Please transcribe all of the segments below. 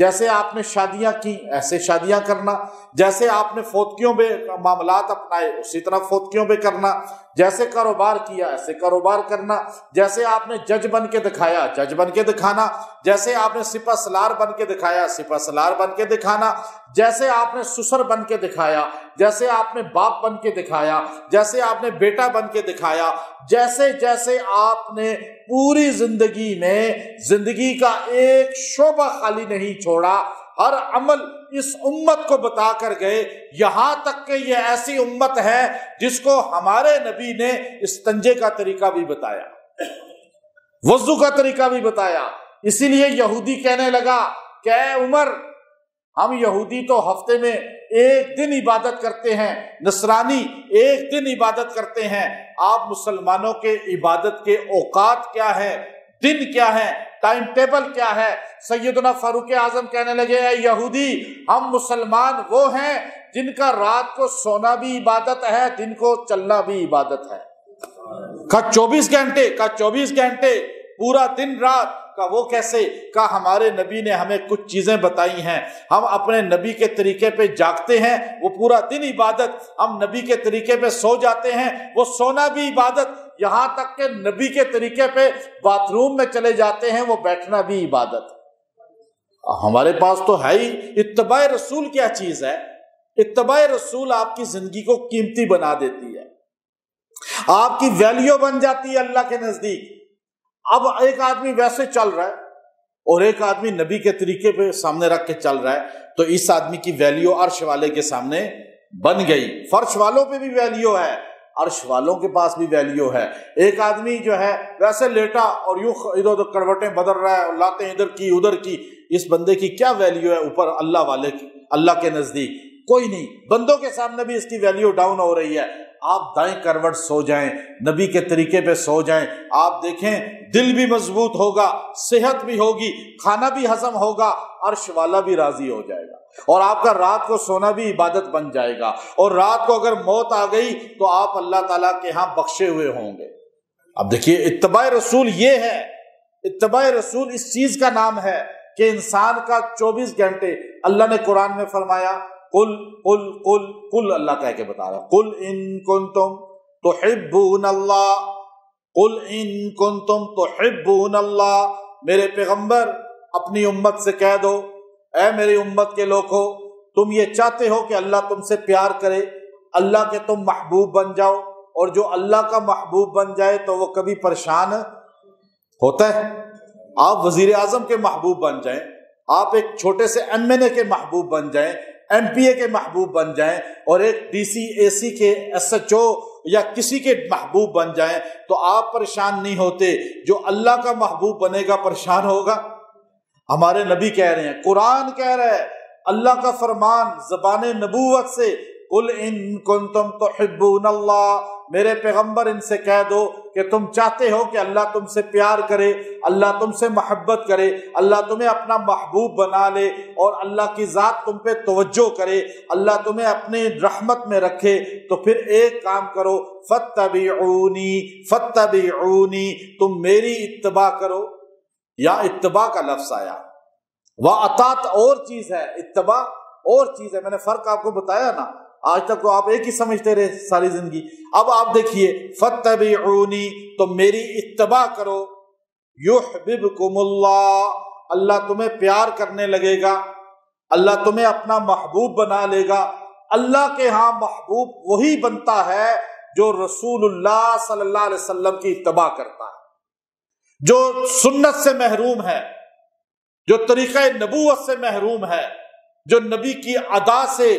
جیسے آپ نے شادیاں کی ایسے شادیاں کرنا، جیسے آپ نے فوتکیوں پہ معاملات اپنائے اسی طرح فوتکیوں پہ کرنا، جیسے کاروبار کیا ایسے کاروبار کرنا، جیسے آپ نے جج بن کے دکھایا جج بن کے دکھانا، جیسے آپ نے سپہ سالار بن کے دکھایا سپہ سالار بن کے دکھانا، جیسے آپ نے سسر بن کے دکھایا، جیسے آپ نے باپ بن کے دکھایا، جیسے آپ نے بیٹا بن کے دکھایا، جیسے جیسے آپ نے پوری زندگی میں زندگی کا ایک شعبہ خالی نہیں چھوڑا، ہر عمل اس امت کو بتا کر گئے، یہاں تک کہ یہ ایسی امت ہے جس کو ہمارے نبی نے استنجے کا طریقہ بھی بتایا، وضو کا طریقہ بھی بتایا۔ اسی لیے یہودی کہنے لگا کہ اے عمر، ہم یہودی تو ہفتے میں ایک دن عبادت کرتے ہیں، نصرانی ایک دن عبادت کرتے ہیں، آپ مسلمانوں کے عبادت کے اوقات کیا ہے، دن کیا ہے، ٹائم ٹیبل کیا ہے؟ سیدنا فاروق اعظم کہنے لگے اے یہودی، ہم مسلمان وہ ہیں جن کا رات کو سونا بھی عبادت ہے، دن کو چلنا بھی عبادت ہے۔ کا 24 گھنٹے پورا دن رات کا وہ کیسے؟ کہ ہمارے نبی نے ہمیں کچھ چیزیں بتائی ہیں، ہم اپنے نبی کے طریقے پہ جاگتے ہیں وہ پورا دن عبادت، ہم نبی کے طریقے پہ سو جاتے ہیں وہ سونا بھی عبادت، یہاں تک کہ نبی کے طریقے پہ باتھ روم میں چلے جاتے ہیں وہ بیٹھنا بھی عبادت۔ ہمارے پاس تو ہے ہی اتباع رسول کیا چیز ہے؟ اتباع رسول آپ کی زندگی کو قیمتی بنا دیتی ہے، آپ کی ویلیو بن جاتی ہے اللہ کے نزدیک۔ اب ایک آدمی ویسے چل رہا ہے اور ایک آدمی نبی کے طریقے پہ سامنے رکھ کے چل رہا ہے، تو اس آدمی کی ویلیو عرش والے کے سامنے بن گئی۔ فرش والوں پہ بھی ویلیو ہے، عرش والوں کے پاس بھی ویلیو ہے۔ ایک آدمی جو ہے ویسے لیٹا اور یوں ادھر ادھر کروٹیں بدل رہا ہے اور لاتیں ادھر کی ادھر کی، اس بندے کی کیا ویلیو ہے اوپر اللہ والے کی؟ اللہ کے نزدیک کوئی نہیں، بندوں کے سامنے بھی اس کی ویلیو ڈاؤن ہو رہی ہے۔ آپ دائیں کروٹ سو جائیں، نبی کے طریقے پہ سو جائیں، آپ دیکھیں دل بھی مضبوط ہوگا، صحت بھی ہوگی، کھانا بھی ہضم ہوگا، عرش والا بھی راضی ہو جائے گا، اور آپ کا رات کو سونا بھی عبادت بن جائے گا، اور رات کو اگر موت آ گئی تو آپ اللہ تعالیٰ کے ہاں بخشے ہوئے ہوں گے۔ اب دیکھیے اتباع رسول یہ ہے، اتباع رسول اس چیز کا نام ہے کہ انسان کا 24 گھنٹے، اللہ نے قرآن میں فرمایا قل قل قل قل، اللہ کہہ کے بتا رہا قل ان کنتم تحبون اللہ، قل ان کنتم تحبون اللہ، میرے پیغمبر اپنی امت سے کہہ دو اے میری امت کے لوگو، تم یہ چاہتے ہو کہ اللہ تم سے پیار کرے، اللہ کے تم محبوب بن جاؤ، اور جو اللہ کا محبوب بن جائے تو وہ کبھی پریشان ہوتا ہے۔ آپ وزیر اعظم کے محبوب بن جائیں، آپ ایک چھوٹے سے MNA کے محبوب بن جائیں، MPA کے محبوب بن جائیں، اور ایک DC AC کے SHO یا کسی کے محبوب بن جائیں تو آپ پریشان نہیں ہوتے، جو اللہ کا محبوب بنے گا پریشان ہوگا۔ ہمارے نبی کہہ رہے ہیں، قرآن کہہ رہا ہے، اللہ کا فرمان زبان نبوت سے قل ان کنتم تحبون اللہ، میرے پیغمبر ان سے کہہ دو کہ تم چاہتے ہو کہ اللہ تم سے پیار کرے، اللہ تم سے محبت کرے، اللہ تمہیں اپنا محبوب بنا لے، اور اللہ کی ذات تم پہ توجہ کرے، اللہ تمہیں اپنے رحمت میں رکھے، تو پھر ایک کام کرو، فاتبعونی فاتبعونی، تم میری اتباع کرو۔ یا اتباع کا لفظ آیا، واطاعت اور چیز ہے، اتباع اور چیز ہے۔ میں نے فرق آپ کو بتایا نا، آج تک تو آپ ایک ہی سمجھتے رہے ساری زندگی۔ اب آپ دیکھیے فاتبعونی، تو میری اتباع کرو، یحببکم اللہ، اللہ تمہیں پیار کرنے لگے گا، اللہ تمہیں اپنا محبوب بنا لے گا۔ اللہ کے ہاں محبوب وہی بنتا ہے جو رسول اللہ صلی اللہ علیہ وسلم کی اتباع کرتا ہے، جو سنت سے محروم ہے، جو طریقہ نبوت سے محروم ہے، جو نبی کی ادا سے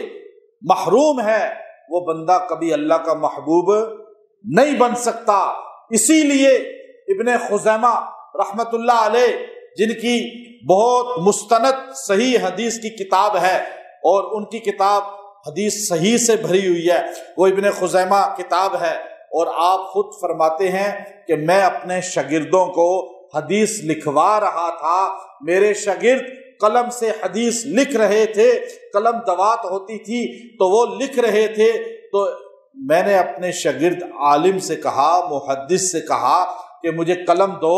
محروم ہے، وہ بندہ کبھی اللہ کا محبوب نہیں بن سکتا۔ اسی لیے ابن خزیمہ رحمت اللہ علیہ، جن کی بہت مستند صحیح حدیث کی کتاب ہے، اور ان کی کتاب حدیث صحیح سے بھری ہوئی ہے، وہ ابن خزیمہ کتاب ہے، اور آپ خود فرماتے ہیں کہ میں اپنے شاگردوں کو حدیث لکھوا رہا تھا، میرے شاگرد قلم سے حدیث لکھ رہے تھے، قلم دوات ہوتی تھی تو وہ لکھ رہے تھے، تو میں نے اپنے شاگرد عالم سے کہا، محدث سے کہا کہ مجھے قلم دو۔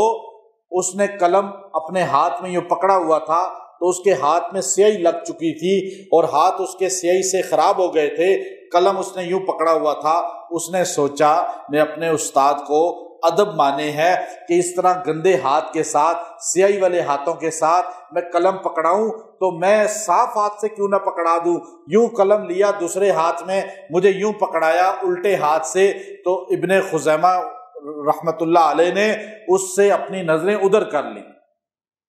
اس نے قلم اپنے ہاتھ میں یوں پکڑا ہوا تھا، تو اس کے ہاتھ میں سیاہی لگ چکی تھی اور ہاتھ اس کے سیاہی سے خراب ہو گئے تھے، قلم اس نے یوں پکڑا ہوا تھا، اس نے سوچا میں اپنے استاد کو ادب مانے ہے کہ اس طرح گندے ہاتھ کے ساتھ، سیاہی والے ہاتھوں کے ساتھ میں قلم پکڑاؤں تو میں صاف ہاتھ سے کیوں نہ پکڑا دوں، یوں قلم لیا دوسرے ہاتھ میں، مجھے یوں پکڑایا الٹے ہاتھ سے، تو ابن خزیمہ رحمت اللہ علیہ نے اس سے اپنی نظریں ادھر کر لی،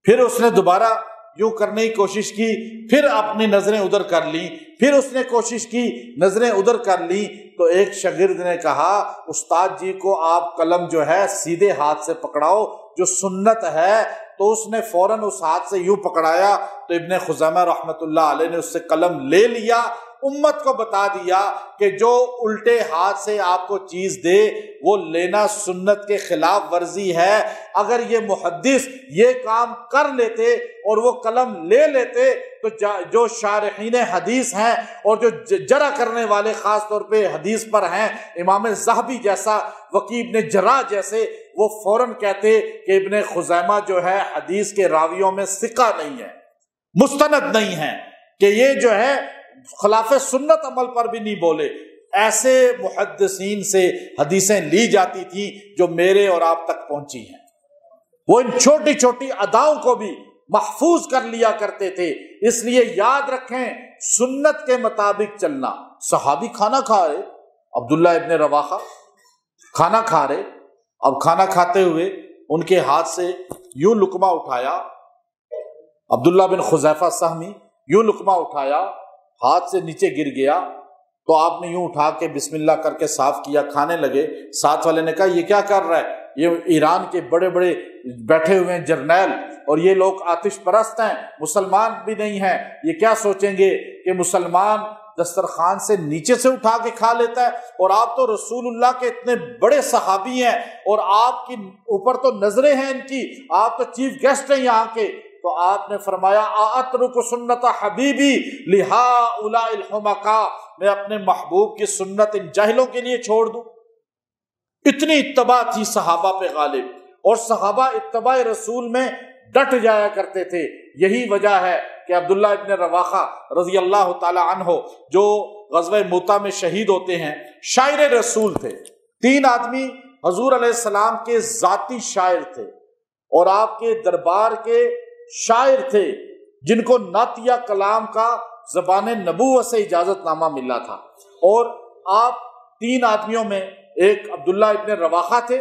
پھر اس نے دوبارہ یوں کرنے کی کوشش کی، پھر اپنی نظریں ادھر کر لی، پھر اس نے کوشش کی نظریں ادھر کر لی، تو ایک شاگرد نے کہا استاد جی کو آپ قلم جو ہے سیدھے ہاتھ سے پکڑاؤ جو سنت ہے، تو اس نے فوراً اس ہاتھ سے یوں پکڑایا تو ابن خزیمہ رحمت اللہ علیہ نے اس سے قلم لے لیا، امت کو بتا دیا کہ جو الٹے ہاتھ سے آپ کو چیز دے وہ لینا سنت کے خلاف ورزی ہے۔ اگر یہ محدث یہ کام کر لیتے اور وہ قلم لے لیتے تو جو شارحین حدیث ہیں اور جو جرح کرنے والے خاص طور پہ حدیث پر ہیں، امام ذہبی جیسا، وکیع ابن جراح جیسے، وہ فوراً کہتے کہ ابن خزیمہ جو ہے حدیث کے راویوں میں ثقہ نہیں ہے، مستند نہیں ہے، کہ یہ جو ہے خلاف سنت عمل پر بھی نہیں بولے۔ ایسے محدثین سے حدیثیں لی جاتی تھیں جو میرے اور آپ تک پہنچی ہیں، وہ ان چھوٹی چھوٹی اداؤں کو بھی محفوظ کر لیا کرتے تھے۔ اس لیے یاد رکھیں سنت کے مطابق چلنا۔ صحابی کھانا کھا رہے، عبداللہ ابن رواحہ کھانا کھا رہے، اب کھانا کھاتے ہوئے ان کے ہاتھ سے یوں لقمہ اٹھایا، عبداللہ بن حذیفہ سہمی یوں لقمہ اٹھایا، ہاتھ سے نیچے گر گیا، تو آپ نے یوں اٹھا کے بسم اللہ کر کے صاف کیا، کھانے لگے۔ ساتھ والے نے کہا یہ کیا کر رہا ہے، یہ ایران کے بڑے بڑے بیٹھے ہوئے ہیں جرنیل، اور یہ لوگ آتش پرست ہیں، مسلمان بھی نہیں ہیں، یہ کیا سوچیں گے کہ مسلمان دسترخوان سے نیچے سے اٹھا کے کھا لیتا ہے، اور آپ تو رسول اللہ کے اتنے بڑے صحابی ہیں اور آپ کی اوپر تو نظریں ہیں ان کی، آپ تو چیف گیسٹ ہیں یہاں کے۔ تو آپ نے فرمایا اَأَتْرُكُ سُنَّتَ حَبِيبِي لِهَٰؤُلَاءِ الْحُمَقَاءِ، میں اپنے محبوب کی سنت ان جاہلوں کے لیے چھوڑ دوں؟ اتنی اتباع تھی صحابہ پہ غالب، اور صحابہ اتباع رسول میں ڈٹ جایا کرتے تھے۔ یہی وجہ ہے کہ عبداللہ ابن رواحہ رضی اللہ تعالی عنہ جو غزوہ موطا میں شہید ہوتے ہیں، شاعر رسول تھے۔ 3 آدمی حضور علیہ السلام کے ذاتی شاعر تھے اور آپ کے دربار کے شاعر تھے، جن کو نعتیہ کلام کا زبان نبوت سے اجازت نامہ ملا تھا، اور آپ 3 آدمیوں میں ایک عبداللہ ابن رواحہ تھے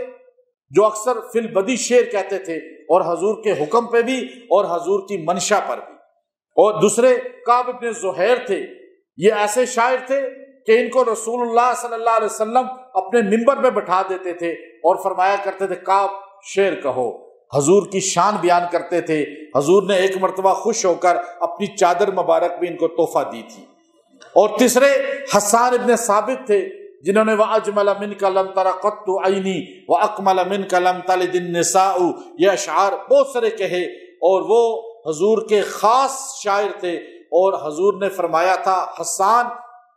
جو اکثر فی البدی شعر کہتے تھے، اور حضور کے حکم پہ بھی اور حضور کی منشا پر بھی، اور دوسرے کعب ابن زہیر تھے۔ یہ ایسے شاعر تھے کہ ان کو رسول اللہ صلی اللہ علیہ وسلم اپنے منبر پہ بٹھا دیتے تھے اور فرمایا کرتے تھے کعب شعر کہو، حضور کی شان بیان کرتے تھے۔ حضور نے ایک مرتبہ خوش ہو کر اپنی چادر مبارک بھی ان کو تحفہ دی تھی۔ اور تیسرے حسان ابن ثابت تھے، جنہوں نے وَأَجْمَلَ مِنْكَ لَمْ تَرَ قَطُّ عَيْنِي وَأَكْمَلَ مِنْكَ لَمْ تَلِدِ النِّسَاءُ، یہ اشعار بہت سارے کہے، اور وہ حضور کے خاص شاعر تھے، اور حضور نے فرمایا تھا حسان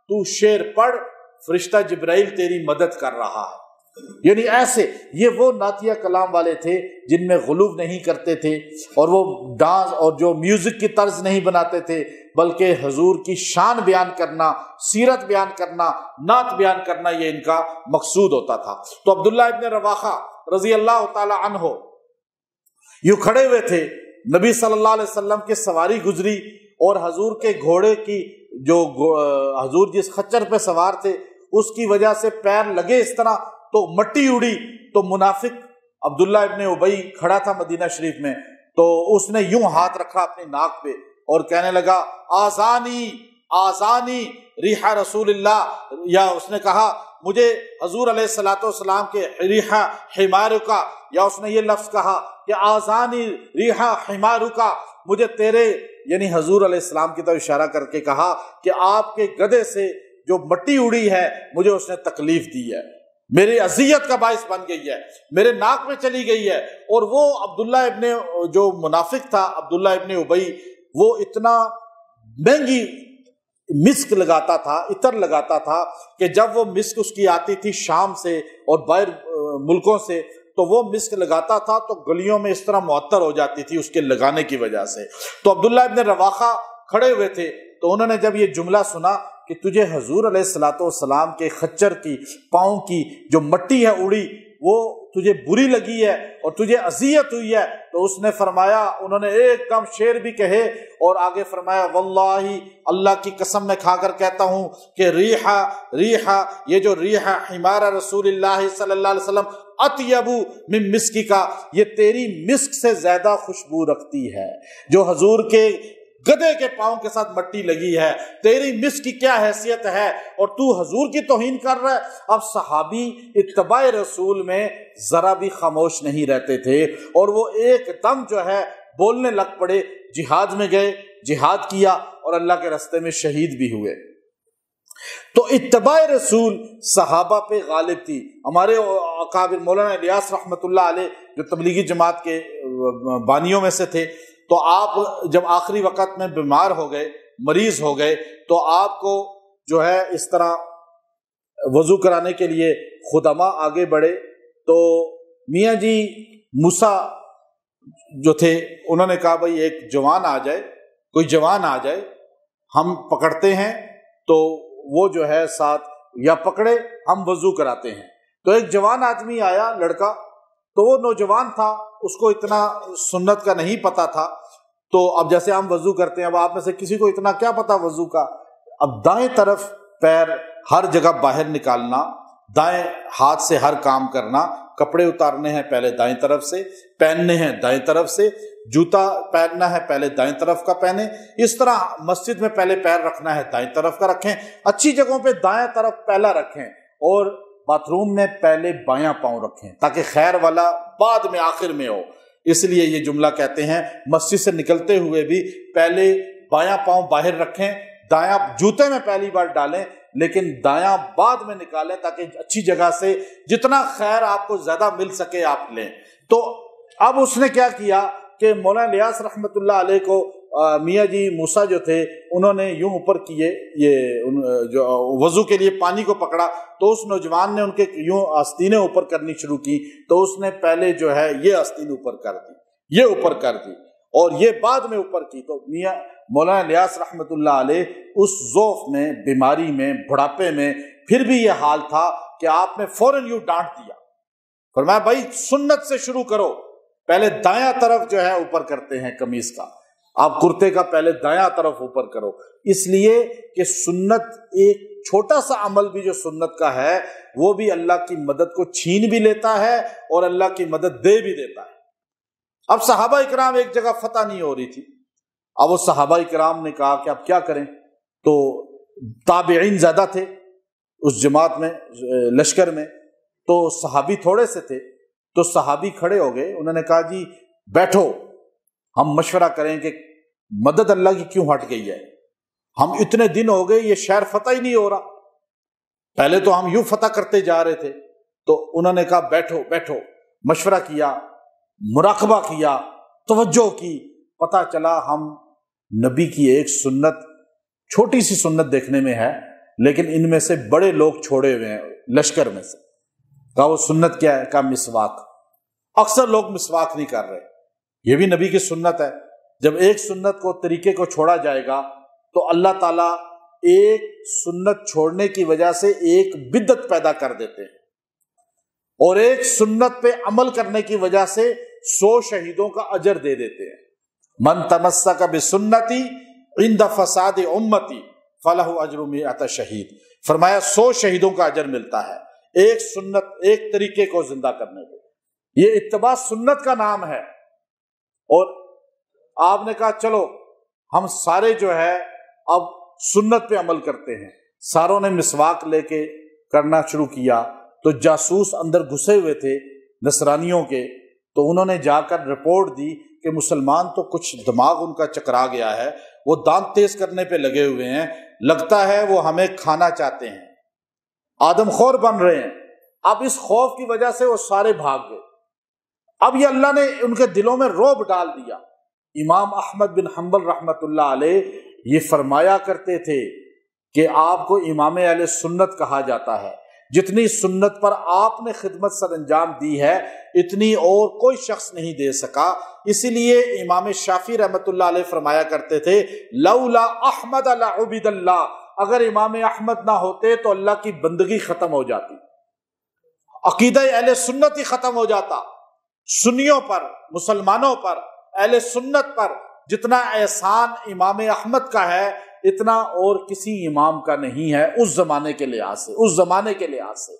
تو شعر پڑھ، فرشتہ جبرائیل تیری مدد کر رہا ہے۔ یعنی ایسے یہ وہ نعتیہ کلام والے تھے جن میں غلو نہیں کرتے تھے، اور وہ ڈانس اور جو میوزک کی طرز نہیں بناتے تھے، بلکہ حضور کی شان بیان کرنا، سیرت بیان کرنا، نعت بیان کرنا، یہ ان کا مقصود ہوتا تھا۔ تو عبداللہ ابن رواحہ رضی اللہ تعالی عنہ یوں کھڑے ہوئے تھے، نبی صلی اللہ علیہ وسلم کی سواری گزری، اور حضور کے گھوڑے کی جو حضور جس خچر پہ سوار تھے اس کی وجہ سے پیر لگے اس طرح تو مٹی اڑی، تو منافق عبداللہ ابن ابی کھڑا تھا مدینہ شریف میں، تو اس نے یوں ہاتھ رکھا اپنی ناک پہ اور کہنے لگا آذانی آذانی ریحہ رسول اللہ، یا اس نے کہا مجھے حضور علیہ الصلوۃ والسلام کے ریحہ حمارکا، یا اس نے یہ لفظ کہا کہ آذانی ریحہ حمارکا، مجھے تیرے یعنی حضور علیہ السلام کی طرف اشارہ کر کے کہا کہ آپ کے گدھے سے جو مٹی اڑی ہے مجھے اس نے تکلیف دی ہے، میری اذیت کا باعث بن گئی ہے، میرے ناک میں چلی گئی ہے۔ اور وہ عبداللہ ابن جو منافق تھا عبداللہ ابن ابی، وہ اتنا مہنگی مسک لگاتا تھا، عطر لگاتا تھا، کہ جب وہ مسک اس کی آتی تھی شام سے اور باہر ملکوں سے، تو وہ مسک لگاتا تھا تو گلیوں میں اس طرح معطر ہو جاتی تھی اس کے لگانے کی وجہ سے۔ تو عبداللہ ابن رواحہ کھڑے ہوئے تھے، تو انہوں نے جب یہ جملہ سنا کہ تجھے حضور علیہ الصلوۃ والسلام کے خچر کی پاؤں کی جو مٹی ہے اڑی وہ تجھے بری لگی ہے اور تجھے اذیت ہوئی ہے، تو اس نے فرمایا، انہوں نے ایک دم شعر بھی کہے اور آگے فرمایا واللہ اللہ کی قسم میں کھا کر کہتا ہوں کہ ریحا یہ جو ریحا حمار رسول اللہ صلی اللہ علیہ وسلم اطیب من مسکی کا، یہ تیری مسک سے زیادہ خوشبو رکھتی ہے جو حضور کے گدھے کے پاؤں کے ساتھ مٹی لگی ہے، تیری مسک کی کیا حیثیت ہے اور تو حضور کی توہین کر رہا ہے۔ اب صحابی اتباع رسول میں ذرا بھی خاموش نہیں رہتے تھے اور وہ ایک دم جو ہے بولنے لگ پڑے، جہاد میں گئے، جہاد کیا اور اللہ کے راستے میں شہید بھی ہوئے۔ تو اتباع رسول صحابہ پہ غالب تھی۔ ہمارے اکابر مولانا الیاس رحمۃ اللہ علیہ جو تبلیغی جماعت کے بانیوں میں سے تھے، تو آپ جب آخری وقت میں بیمار ہو گئے، مریض ہو گئے، تو آپ کو جو ہے اس طرح وضو کرانے کے لیے خدما آگے بڑھے، تو میاں جی موسیٰ جو تھے انہوں نے کہا بھائی ایک جوان آ جائے، کوئی جوان آ جائے، ہم پکڑتے ہیں، تو وہ جو ہے ساتھ یا پکڑے ہم وضو کراتے ہیں۔ تو ایک جوان آدمی آیا، لڑکا، تو وہ نوجوان تھا، اس کو اتنا سنت کا نہیں پتا تھا، تو اب جیسے ہم وضو کرتے ہیں، اب آپ میں سے کسی کو اتنا کیا پتا وضو کا، اب دائیں طرف پیر ہر جگہ باہر نکالنا، دائیں ہاتھ سے ہر کام کرنا، کپڑے اتارنے ہیں پہلے دائیں طرف سے، پہننے ہیں دائیں طرف سے، جوتا پہننا ہے پہلے دائیں طرف کا پہنے، اس طرح مسجد میں پہلے پیر رکھنا ہے دائیں طرف کا رکھیں، اچھی جگہوں پہ دائیں طرف پہلا رکھیں، اور باتھ روم میں پہلے بایاں پاؤں رکھیں تاکہ خیر والا بعد میں آخر میں ہو۔ اس لیے یہ جملہ کہتے ہیں مسجد سے نکلتے ہوئے بھی پہلے بایاں پاؤں باہر رکھیں، دایاں جوتے میں پہلی بار ڈالیں لیکن دایاں بعد میں نکالیں تاکہ اچھی جگہ سے جتنا خیر آپ کو زیادہ مل سکے آپ لیں۔ تو اب اس نے کیا کیا کہ مولانا الیاس رحمۃ اللہ علیہ کو میاں جی موسیٰ جو تھے انہوں نے یوں اوپر کیے، یہ جو وضو کے لیے پانی کو پکڑا، تو اس نوجوان نے ان کے یوں آستینیں اوپر کرنی شروع کی، تو اس نے پہلے جو ہے یہ آستین اوپر کر دی، یہ اوپر کر دی اور یہ بعد میں اوپر کی۔ تو میاں مولانا الیاس رحمۃ اللہ علیہ اس ضعف میں، بیماری میں، بڑھاپے میں پھر بھی یہ حال تھا کہ آپ نے فوراً یوں ڈانٹ دیا، فرمایا بھائی سنت سے شروع کرو، پہلے دایاں طرف جو ہے اوپر کرتے ہیں قمیص کا، آپ کرتے کا پہلے دایاں طرف اوپر کرو، اس لیے کہ سنت ایک چھوٹا سا عمل بھی جو سنت کا ہے وہ بھی اللہ کی مدد کو چھین بھی لیتا ہے اور اللہ کی مدد دے بھی دیتا ہے۔ اب صحابہ اکرام ایک جگہ فتح نہیں ہو رہی تھی، اب وہ صحابہ اکرام نے کہا کہ اب کیا کریں، تو تابعین زیادہ تھے اس جماعت میں، لشکر میں، تو صحابی تھوڑے سے تھے، تو صحابی کھڑے ہو گئے، انہوں نے کہا جی بیٹھو ہم مشورہ کریں کہ مدد اللہ کی کیوں ہٹ گئی ہے، ہم اتنے دن ہو گئے یہ شہر فتح ہی نہیں ہو رہا، پہلے تو ہم یوں فتح کرتے جا رہے تھے۔ تو انہوں نے کہا بیٹھو بیٹھو، مشورہ کیا، مراقبہ کیا، توجہ کی، پتہ چلا ہم نبی کی ایک سنت، چھوٹی سی سنت دیکھنے میں ہے لیکن ان میں سے بڑے لوگ چھوڑے ہوئے ہیں لشکر میں سے۔ کہا وہ سنت کیا ہے؟ کہا مسواک۔ اکثر لوگ مسواک نہیں کر رہے، یہ بھی نبی کی سنت ہے۔ جب ایک سنت کو، طریقے کو چھوڑا جائے گا تو اللہ تعالیٰ ایک سنت چھوڑنے کی وجہ سے ایک بدعت پیدا کر دیتے ہیں، اور ایک سنت پہ عمل کرنے کی وجہ سے 100 شہیدوں کا اجر دے دیتے ہیں۔ من تمسک بسنتی عند فساد امتی فلہ اجر 100 شہید، فرمایا 100 شہیدوں کا اجر ملتا ہے ایک سنت، ایک طریقے کو زندہ کرنے پہ۔ یہ اتباع سنت کا نام ہے۔ اور آپ نے کہا چلو ہم سارے جو ہے اب سنت پہ عمل کرتے ہیں، ساروں نے مسواک لے کے کرنا شروع کیا۔ تو جاسوس اندر گھسے ہوئے تھے نصرانیوں کے، تو انہوں نے جا کر رپورٹ دی کہ مسلمان تو کچھ دماغ ان کا چکرا گیا ہے، وہ دانت تیز کرنے پہ لگے ہوئے ہیں، لگتا ہے وہ ہمیں کھانا چاہتے ہیں، آدم خور بن رہے ہیں۔ اب اس خوف کی وجہ سے وہ سارے بھاگ گئے۔ اب یہ اللہ نے ان کے دلوں میں رعب ڈال دیا۔ امام احمد بن حنبل رحمۃ اللہ علیہ یہ فرمایا کرتے تھے کہ آپ کو امام اہل سنت کہا جاتا ہے، جتنی سنت پر آپ نے خدمت سر انجام دی ہے اتنی اور کوئی شخص نہیں دے سکا۔ اسی لیے امام شافعی رحمۃ اللہ علیہ فرمایا کرتے تھے لولا احمد لعبد اللہ، اگر امام احمد نہ ہوتے تو اللہ کی بندگی ختم ہو جاتی، عقیدہ اہل سنت ہی ختم ہو جاتا۔ سنیوں پر، مسلمانوں پر، اہل سنت پر جتنا احسان امام احمد کا ہے اتنا اور کسی امام کا نہیں ہے اس زمانے کے لحاظ سے، اس زمانے کے لحاظ سے،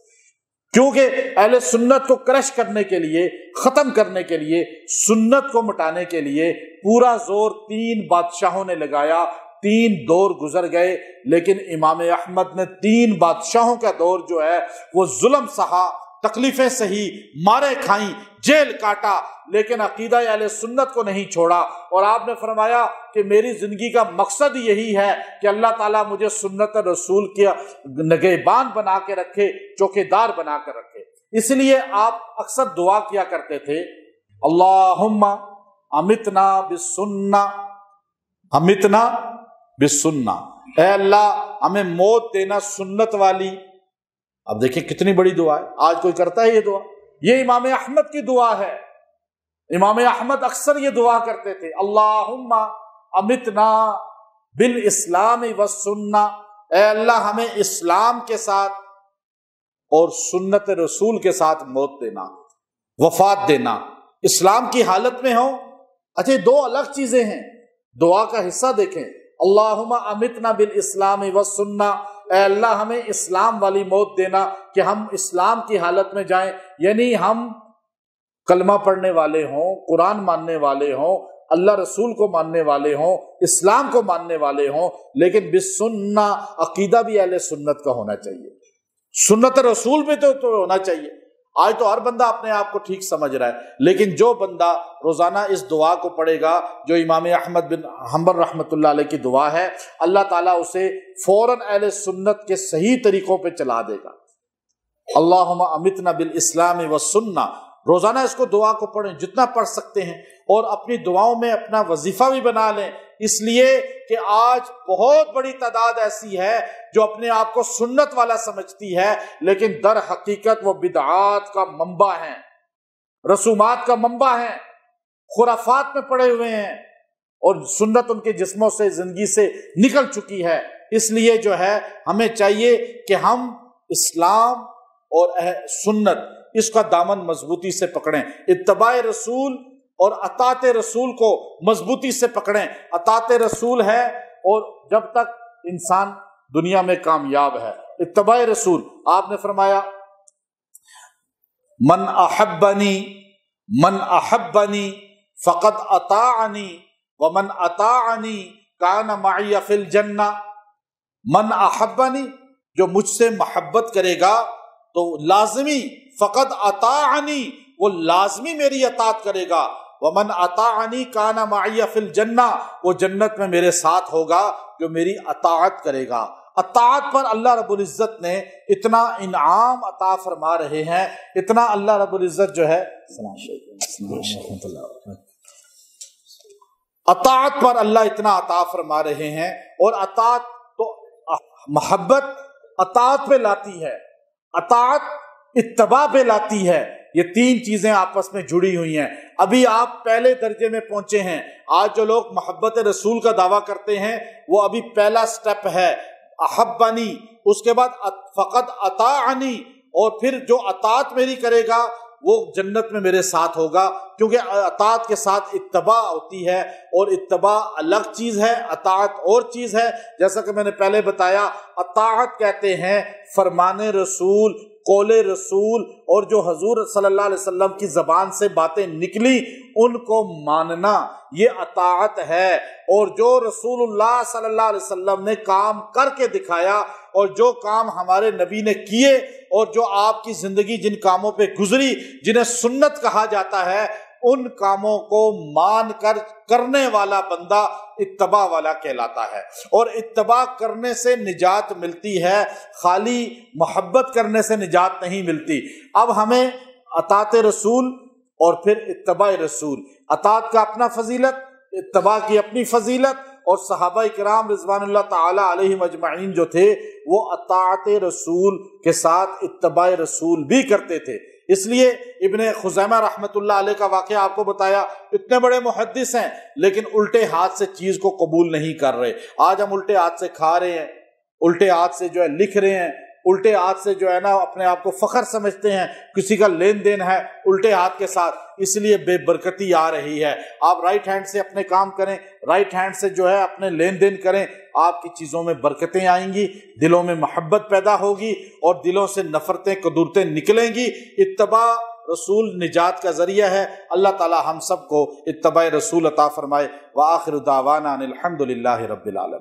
کیونکہ اہل سنت کو کرش کرنے کے لیے، ختم کرنے کے لیے، سنت کو مٹانے کے لیے پورا زور 3 بادشاہوں نے لگایا، 3 دور گزر گئے، لیکن امام احمد نے 3 بادشاہوں کا دور جو ہے وہ ظلم سہا، تکلیفیں سہی، مارے کھائیں، جیل کاٹا، لیکن عقیدہ اہل سنت کو نہیں چھوڑا۔ اور آپ نے فرمایا کہ میری زندگی کا مقصد یہی ہے کہ اللہ تعالیٰ مجھے سنت رسول کے نگہبان بنا کے رکھے، چوکیدار بنا کر رکھے۔ اس لیے آپ اکثر دعا کیا کرتے تھے اللہم امیتنا بالسنہ، امیتنا بالسنہ، اے اللہ ہمیں موت دینا سنت والی۔ اب دیکھیں کتنی بڑی دعا ہے، آج کوئی کرتا ہے یہ دعا؟ یہ امام احمد کی دعا ہے۔ امام احمد اکثر یہ دعا کرتے تھے اللہم امیتنا بالاسلام والسنہ، اے اللہ ہمیں اسلام کے ساتھ اور سنت رسول کے ساتھ موت دینا، وفات دینا، اسلام کی حالت میں ہو۔ اچھا 2 الگ چیزیں ہیں، دعا کا حصہ دیکھیں، اللہم امیتنا بالاسلام والسنہ، اے اللہ ہمیں اسلام والی موت دینا کہ ہم اسلام کی حالت میں جائیں، یعنی ہم کلمہ پڑھنے والے ہوں، قرآن ماننے والے ہوں، اللہ رسول کو ماننے والے ہوں، اسلام کو ماننے والے ہوں، لیکن بالسنہ، عقیدہ بھی اہل سنت کا ہونا چاہیے، سنت رسول بھی تو ہونا چاہیے۔ آج تو ہر بندہ اپنے آپ کو ٹھیک سمجھ رہا ہے، لیکن جو بندہ روزانہ اس دعا کو پڑھے گا جو امام احمد بن حنبل رحمۃ اللہ علیہ کی دعا ہے، اللہ تعالیٰ اسے فوراً اہل سنت کے صحیح طریقوں پہ چلا دے گا۔ اللہم امیتنا بالاسلام والسنہ، روزانہ اس کو دعا کو پڑھیں جتنا پڑھ سکتے ہیں، اور اپنی دعاؤں میں اپنا وظیفہ بھی بنا لیں، اس لیے کہ آج بہت بڑی تعداد ایسی ہے جو اپنے آپ کو سنت والا سمجھتی ہے، لیکن در حقیقت وہ بدعات کا منبع ہیں، رسومات کا منبع ہیں، خرافات میں پڑے ہوئے ہیں، اور سنت ان کے جسموں سے، زندگی سے نکل چکی ہے۔ اس لیے جو ہے ہمیں چاہیے کہ ہم اسلام اور سنت اس کا دامن مضبوطی سے پکڑیں، اتباع رسول اور اطاعت رسول کو مضبوطی سے پکڑیں۔ اطاعت رسول ہے اور جب تک انسان دنیا میں کامیاب ہے، اتباع رسول، آپ نے فرمایا من احبنی فقد اطاعنی ومن اطاعنی کان معی فی الجنہ۔ من احبنی، جو مجھ سے محبت کرے گا تو لازمی، فقد اطاعنی، وہ لازمی میری اطاعت کرے گا، ومن اطاعنی کان معی فی الجنہ، وہ جنت میں میرے ساتھ ہوگا جو میری اطاعت کرے گا۔ اطاعت پر اللہ رب العزت نے اتنا انعام عطا فرما رہے ہیں، اتنا اللہ رب العزت جو ہے اطاعت پر اللہ اتنا عطا فرما رہے ہیں، اور اطاعت تو محبت اطاعت پہ لاتی ہے، اطاعت اتباع پہ لاتی ہے، یہ 3 چیزیں آپس میں جڑی ہوئی ہیں۔ ابھی آپ پہلے درجے میں پہنچے ہیں، آج جو لوگ محبت رسول کا دعویٰ کرتے ہیں وہ ابھی پہلا سٹیپ ہے، احبنی، اس کے بعد فقط اطاعنی، اور پھر جو اطاعت میری کرے گا وہ جنت میں میرے ساتھ ہوگا، کیونکہ اطاعت کے ساتھ اتباع ہوتی ہے، اور اتباع الگ چیز ہے، اطاعت اور چیز ہے۔ جیسا کہ میں نے پہلے بتایا، اطاعت کہتے ہیں فرمان رسول، قول رسول، اور جو حضور صلی اللہ علیہ وسلم کی زبان سے باتیں نکلی ان کو ماننا، یہ اطاعت ہے۔ اور جو رسول اللہ صلی اللہ علیہ وسلم نے کام کر کے دکھایا، اور جو کام ہمارے نبی نے کیے، اور جو آپ کی زندگی جن کاموں پہ گزری جنہیں سنت کہا جاتا ہے، ان کاموں کو مان کر کرنے والا بندہ اتباع والا کہلاتا ہے، اور اتباع کرنے سے نجات ملتی ہے، خالی محبت کرنے سے نجات نہیں ملتی۔ اب ہمیں اطاعت رسول اور پھر اتباع رسول، اطاعت کا اپنا فضیلت، اتباع کی اپنی فضیلت، اور صحابہ کرام رضوان اللہ تعالی علیہم اجمعین جو تھے وہ اطاعت رسول کے ساتھ اتباع رسول بھی کرتے تھے۔ اس لیے ابن خزیمہ رحمۃ اللہ علیہ کا واقعہ آپ کو بتایا، اتنے بڑے محدث ہیں لیکن الٹے ہاتھ سے چیز کو قبول نہیں کر رہے۔ آج ہم الٹے ہاتھ سے کھا رہے ہیں، الٹے ہاتھ سے جو ہے لکھ رہے ہیں، الٹے ہاتھ سے جو ہے نا اپنے آپ کو فخر سمجھتے ہیں، کسی کا لین دین ہے الٹے ہاتھ کے ساتھ، اس لیے بے برکتی آ رہی ہے۔ آپ رائٹ ہینڈ سے اپنے کام کریں، رائٹ ہینڈ سے جو ہے اپنے لین دین کریں، آپ کی چیزوں میں برکتیں آئیں گی، دلوں میں محبت پیدا ہوگی اور دلوں سے نفرتیں قدورتیں نکلیں گی۔ اتباع رسول نجات کا ذریعہ ہے۔ اللہ تعالی ہم سب کو اتباع رسول عطا فرمائے۔ وآخر دعوانا ان الحمد للہ رب العالمین۔